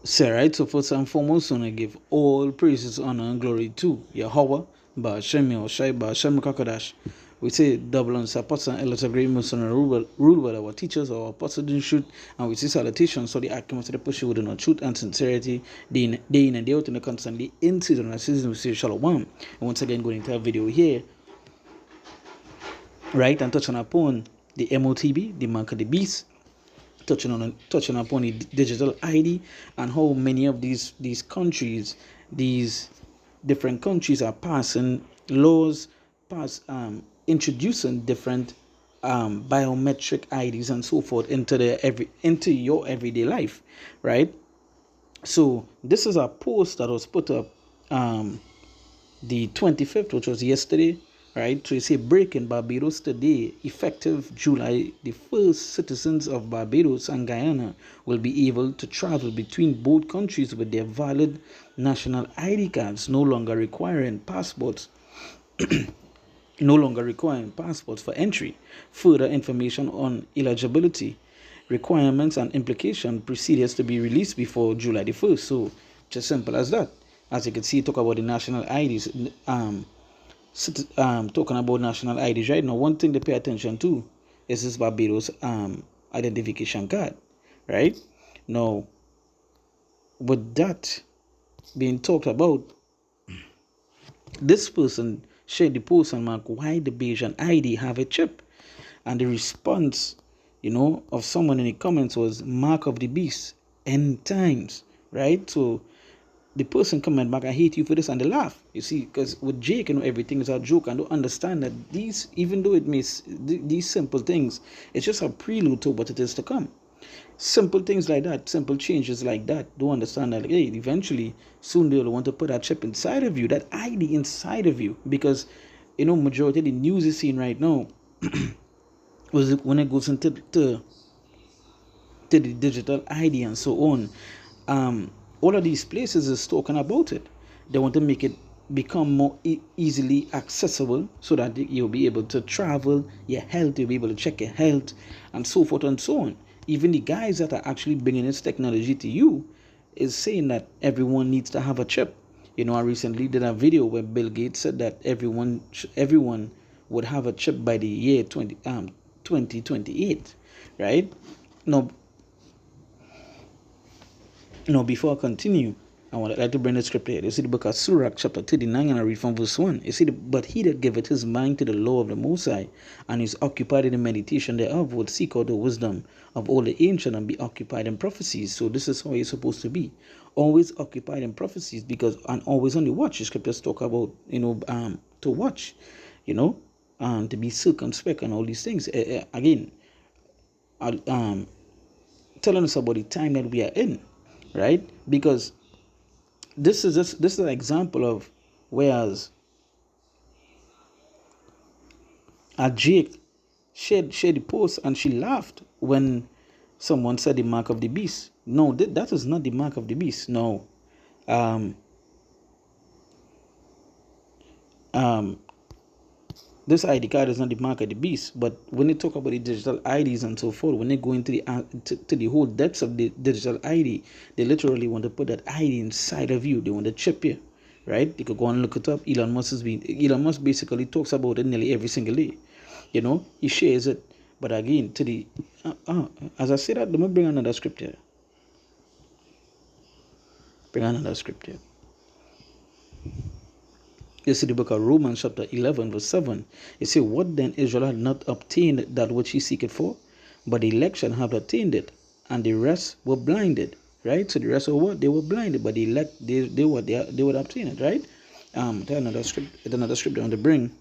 Say, right? So first and foremost, I give all praises, honor, and glory to Yahweh, Ba'ashem, Shai, Ba'ashem, Kakadash. We say double on apostle and elders of great Muslim and rule by our teachers, our apostles didn't shoot, and we see salutations, so the accuracy of the push with no truth and sincerity, day in and day out in the constantly in season and season, we say Shalom. And once again, going into a video here, right, and touching upon the MOTB, the mark of the beast, touching upon the digital ID and how many of these countries, these different countries are passing laws, introducing different biometric IDs and so forth into your everyday life, right? So this is a post that was put up the 25th, which was yesterday, right? So you say breaking Barbados today, effective July the 1st, citizens of Barbados and Guyana will be able to travel between both countries with their valid national ID cards, no longer requiring passports for entry. Further information on eligibility, requirements, and implication proceedings to be released before July the 1st. So just simple as that. As you can see, talk about the national IDs. Talking about national IDs right now, one thing to pay attention to is this Barbados identification card, right? Now, with that being talked about, this person shared the post and mark why the Bayesian ID have a chip, and the response, of someone in the comments was mark of the beast, end times, right? So the person comment back, I hate you for this, and they laugh. You see, because with Jake, everything is a joke. I don't understand that these, even though it makes these simple things, it's just a prelude to what it is to come. Simple things like that, simple changes like that. Don't understand that, hey, eventually, soon they'll want to put that chip inside of you, that ID inside of you, because, majority of the news is seen right now was when it goes into the digital ID and so on. All of these places is talking about it. They want to make it become more easily accessible so that you'll be able to travel, your health, you'll be able to check your health, and so forth and so on. Even the guys that are actually bringing this technology to you is saying that everyone needs to have a chip. I recently did a video where Bill Gates said that everyone would have a chip by the year 2028, right? Now, before I continue, I would like to bring the scripture here. You see the book of Sirach, chapter 39, and I read from verse 1. You see, but he that giveth his mind to the law of the Most High, and is occupied in the meditation thereof, would seek out the wisdom of all the ancient, and be occupied in prophecies. So this is how you're supposed to be. Always occupied in prophecies, and always on the watch. The scriptures talk about, to watch, to be circumspect and all these things. Again, telling us about the time that we are in, right? Because this is an example of whereas Jake shared the post and she laughed when someone said the mark of the beast. No, that is not the mark of the beast. No. This ID card is not the mark of the beast, but when they talk about the digital IDs and so forth, when they go into the whole depths of the digital ID, they literally want to put that ID inside of you. They want to chip you, right? You could go and look it up. Elon Musk basically talks about it nearly every single day. He shares it. But again, as I said that, let me bring another script here. You see the book of Romans chapter 11 verse 7. It says, what then Israel had not obtained that which he seeketh for? But the election have attained it, and the rest were blinded. Right? So the rest of what? They were blinded, but the elect, they would obtain it, right? Another script I want to bring.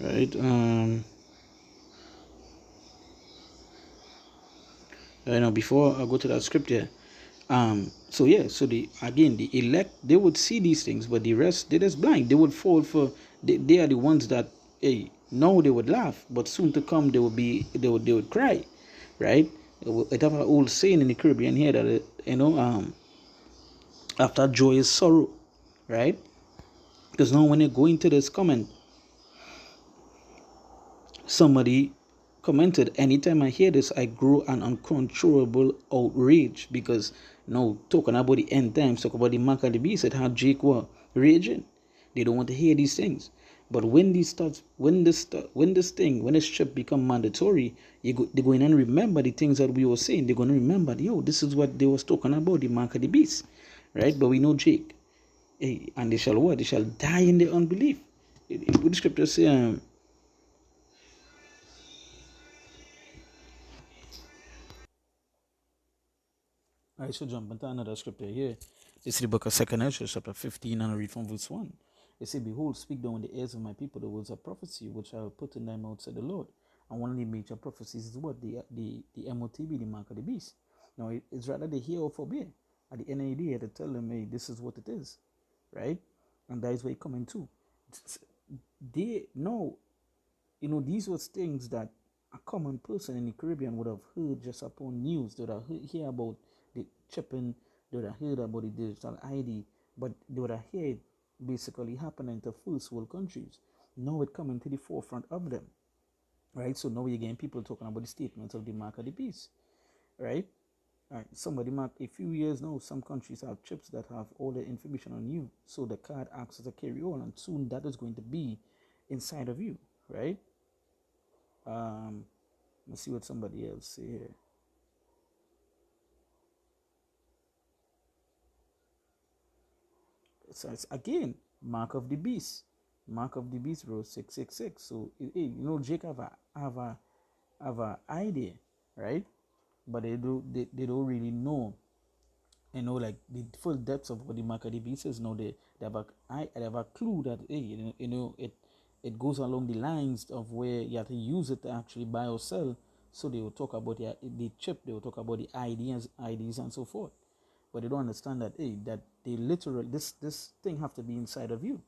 Right? Before I go to that script here, so the elect, they would see these things, but the rest, they're just blind. They would fall for, they are the ones that, hey, no, they would laugh, but soon to come they would cry, right? It have an old saying in the Caribbean here that After joy is sorrow, right? Because now when you go into this comment, somebody commented, anytime I hear this, I grow an uncontrollable outrage because no talking about the end times, talk about the mark of the beast, it had Jake were raging. They don't want to hear these things. But when these starts, when this trip become mandatory, they're going to remember the things that we were saying. They're going to remember, yo, this is what they was talking about, the mark of the beast, right? But we know Jake, hey, and they shall what? They shall die in their unbelief. What the scripture say? I should jump into another scripture here. It's the book of 2 Ezra, chapter 15, and I read from verse 1. It says, behold, speak thou in the ears of my people the words of prophecy, which I will put in thy mouth, said the Lord. And one of the major prophecies is what? The MOTB, the mark of the beast. Now, it's rather they hear or forbid. At the end of the day, to tell them, hey, this is what it is, right? And that is where it coming to. They know, these were things that a common person in the Caribbean would have heard just upon news. They would have heard about the chipping, they would have heard about the digital ID, but they would have heard basically happening to first world countries. Now it coming to the forefront of them, right? So now you're getting people talking about the statements of the mark of the beast, right? All right, somebody mark a few years now, some countries have chips that have all the information on you. So the card acts as a carry on, and soon that is going to be inside of you, right? Let's see what somebody else say here. So it's again mark of the beast, bro, 666. So hey, Jake have a idea, right? But they don't really know, like the full depths of what the mark of the beast is. No, they have a clue that hey, it goes along the lines of where you have to use it to actually buy or sell. So they will talk about the chip, they will talk about the IDs and so forth. But they don't understand that hey, that they literally this thing have to be inside of you,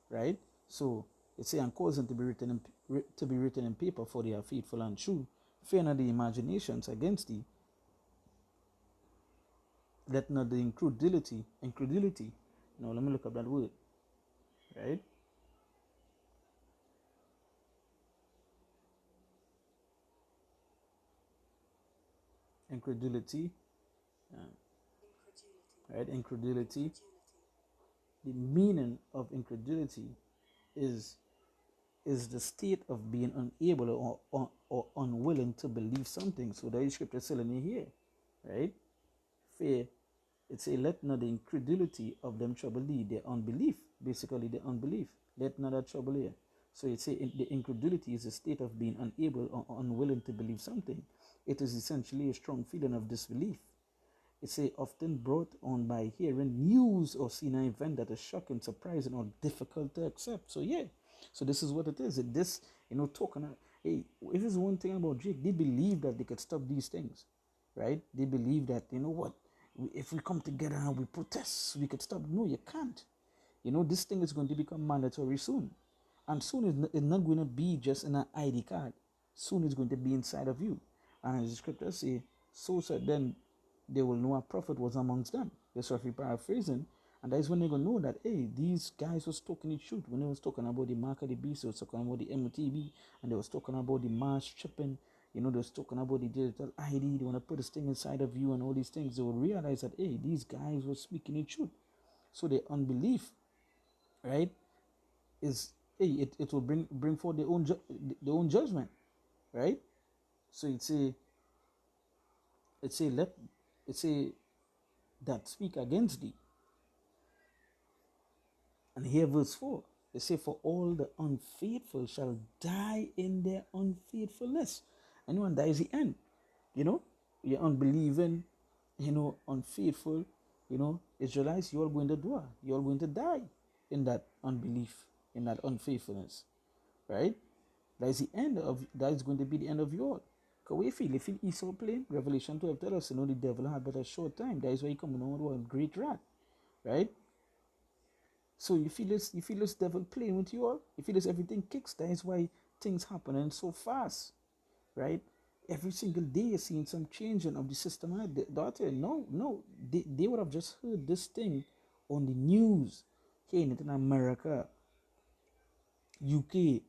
right? So it's saying and causing to be written in paper, for they are faithful and true. Fear not the imaginations against thee, let not the incredulity. Now let me look up that word, right? Incredulity, right? Incredulity. The meaning of incredulity is the state of being unable or unwilling to believe something. So that is scripture telling you here, right? Fear, it say, let not the incredulity of them trouble thee, their unbelief, basically the unbelief. Let not that trouble here. So it say the incredulity is a state of being unable or unwilling to believe something. It is essentially a strong feeling of disbelief. It's a often brought on by hearing news or seeing an event that is shocking, surprising, or difficult to accept. So yeah, so this is what it is. This, talking. Hey, if there's one thing about Jake, they believe that they could stop these things, right? They believe that what, if we come together and we protest, we could stop. No, you can't. This thing is going to become mandatory soon, and soon it's not going to be just in an ID card. Soon it's going to be inside of you, and as the scriptures say, so said then they will know a prophet was amongst them. That's roughly paraphrasing. And that is when they're going to know that, hey, these guys was talking the truth. When they was talking about the mark of the beast, they was talking about the MOTB, and they was talking about the mass chipping, they was talking about the digital ID, they want to put this thing inside of you and all these things. They will realize that, hey, these guys were speaking the truth. So their unbelief, right, is, hey, it will bring forth their own judgment, right? So it's a that speak against thee. And here verse 4, they say, for all the unfaithful shall die in their unfaithfulness. And that is the end. You're unbelieving, unfaithful, Israelites, you're going to die. You're going to die in that unbelief, in that unfaithfulness. Right? That is going to be the end of you all. Because we feel Esau playing. Revelation 12 tells us, the devil had but a short time. That is why he coming on with a great wrath. Right? So you feel this devil playing with you all. You feel this everything kicks. That is why things happening so fast, right? Every single day you're seeing some changing of the system. Daughter, no, they would have just heard this thing on the news, hearing it in America, UK,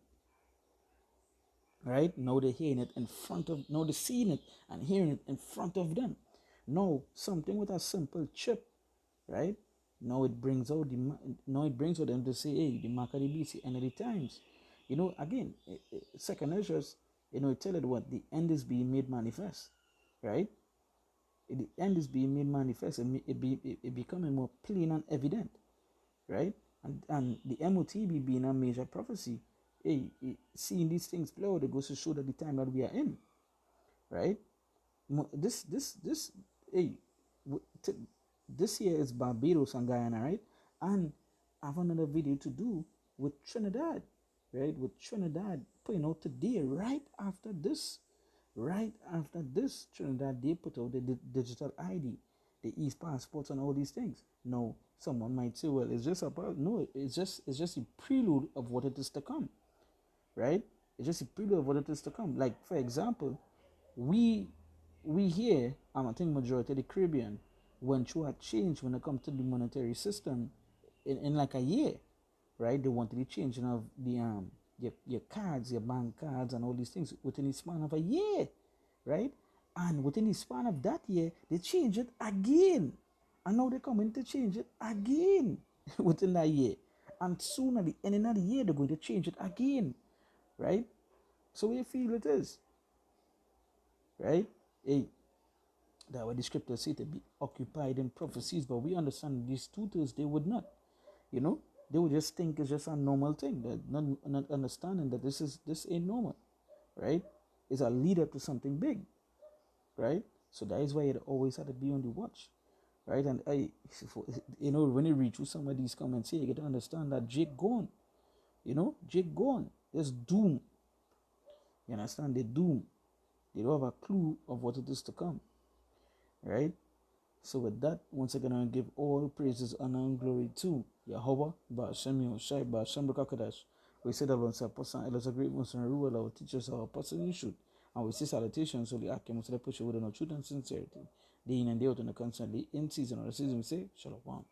right? Now they're hearing it in front of, now they're seeing it and hearing it in front of them. Now something with a simple chip, right? Now it brings out now it brings out them to say, hey, the mark of the beast, the end of the times. Again, second measures, it tell it what the end is being made manifest, right? The end is being made manifest, and it becoming more plain and evident, right? And the MOTB being a major prophecy, hey, seeing these things play out, it goes to show that the time that we are in, right? This hey, this year is Barbados and Guyana, right? And I have another video to do with Trinidad, right? With Trinidad putting out today, right after this, Trinidad, they put out the digital ID, the e-passports and all these things. No, someone might say, well, it's just about, no, it's just a prelude of what it is to come, right? It's just a prelude of what it is to come. Like, for example, we here, I think majority of the Caribbean went through a change when it comes to the monetary system in like a year, right? They wanted the changing of the your cards, your bank cards, and all these things within the span of a year, right? And within the span of that year, they change it again, and now they're coming to change it again within that year, and soon at the end of the year they're going to change it again, right? So we feel it is, right? Hey, that what the scriptures say to be occupied in prophecies, but we understand these tutors, they would not, they would just think it's just a normal thing. They're not understanding that this ain't normal, right? It's a lead up to something big, right? So that is why it always had to be on the watch, right? And when you read through some of these comments here, you get to understand that Jake gone, Jake gone. There's doom. You understand? They're doom. They don't have a clue of what it is to come, right? So with that, once again, I give all praises, honor, and glory to Yahweh, Ba'ashem Yahushai, Ba'ashem B'Kakadash. We say that once a person, it is a great most and rule, our teachers, our person you should. And we say salutations, so the Akim, so they push you with no truth and sincerity. Day in and day out, and constantly in season or the season, we say, Shalom.